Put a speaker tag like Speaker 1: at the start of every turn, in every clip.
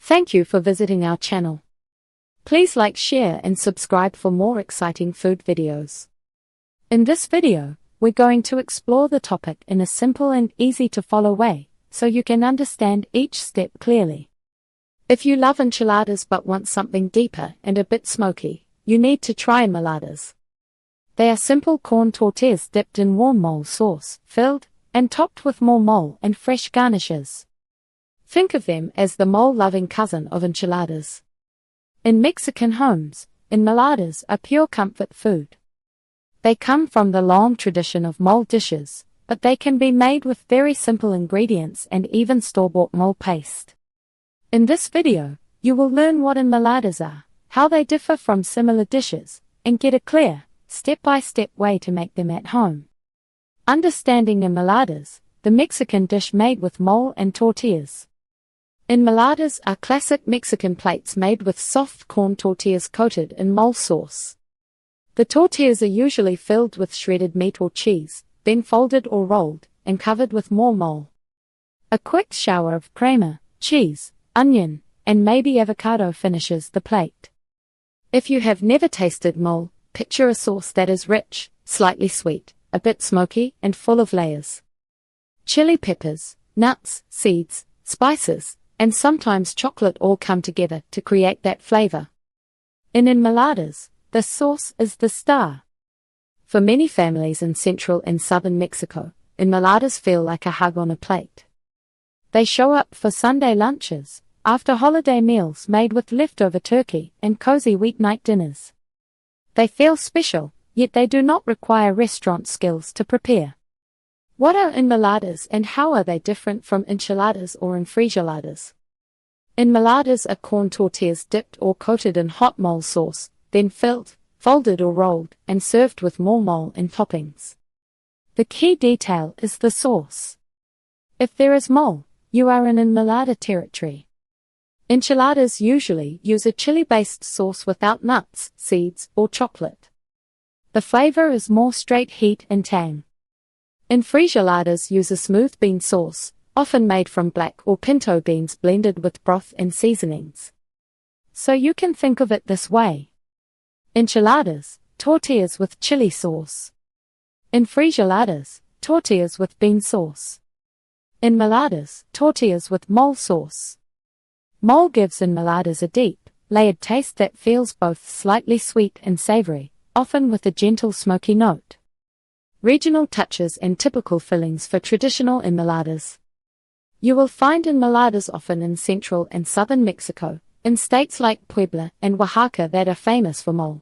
Speaker 1: Thank you for visiting our channel. Please like, share and subscribe for more exciting food videos. In this video, we're going to explore the topic in a simple and easy to follow way, so you can understand each step clearly. If you love enchiladas but want something deeper and a bit smoky, you need to try enmoladas. They are simple corn tortillas dipped in warm mole sauce, filled and topped with more mole and fresh garnishes. Think of them as the mole-loving cousin of enchiladas. In Mexican homes, enmoladas are pure comfort food. They come from the long tradition of mole dishes, but they can be made with very simple ingredients and even store-bought mole paste. In this video, you will learn what enmoladas are, how they differ from similar dishes, and get a clear, step-by-step way to make them at home. Understanding enmoladas, the Mexican dish made with mole and tortillas. Enmoladas are classic Mexican plates made with soft corn tortillas coated in mole sauce. The tortillas are usually filled with shredded meat or cheese, then folded or rolled, and covered with more mole. A quick shower of crema, cheese, onion, and maybe avocado finishes the plate. If you have never tasted mole, picture a sauce that is rich, slightly sweet, a bit smoky, and full of layers. Chili peppers, nuts, seeds, spices, and sometimes chocolate all come together to create that flavor. In enmoladas, the sauce is the star. For many families in central and southern Mexico, enmoladas feel like a hug on a plate. They show up for Sunday lunches, after holiday meals made with leftover turkey, and cozy weeknight dinners. They feel special, yet they do not require restaurant skills to prepare. What are enmoladas and how are they different from enchiladas or unforgettables? Enmoladas are corn tortillas dipped or coated in hot mole sauce, then filled, folded or rolled, and served with more mole and toppings. The key detail is the sauce. If there is mole, you are in enmolada territory. Enchiladas usually use a chili-based sauce without nuts, seeds, or chocolate. The flavor is more straight heat and tang. Unforgettables use a smooth bean sauce, often made from black or pinto beans blended with broth and seasonings. So you can think of it this way. Enchiladas, tortillas with chili sauce. Unforgettables, tortillas with bean sauce. Enmoladas, tortillas with mole sauce. Mole gives enmoladas a deep, layered taste that feels both slightly sweet and savory, often with a gentle smoky note. Regional touches and typical fillings for traditional enmoladas. You will find enmoladas often in central and southern Mexico, in states like Puebla and Oaxaca that are famous for mole.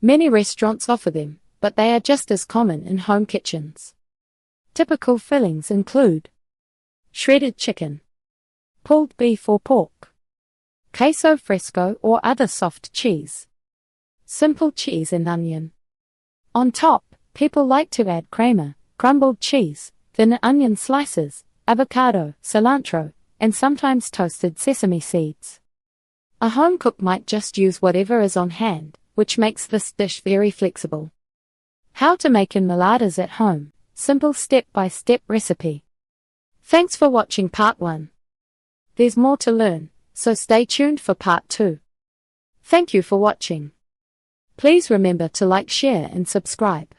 Speaker 1: Many restaurants offer them, but they are just as common in home kitchens. Typical fillings include shredded chicken, pulled beef or pork, queso fresco or other soft cheese, simple cheese and onion. On top, people like to add crema, crumbled cheese, thin onion slices, avocado, cilantro, and sometimes toasted sesame seeds. A home cook might just use whatever is on hand, which makes this dish very flexible. How to make enmoladas at home, simple step-by-step recipe. Thanks for watching part 1. There's more to learn, so stay tuned for part 2. Thank you for watching. Please remember to like, share and subscribe.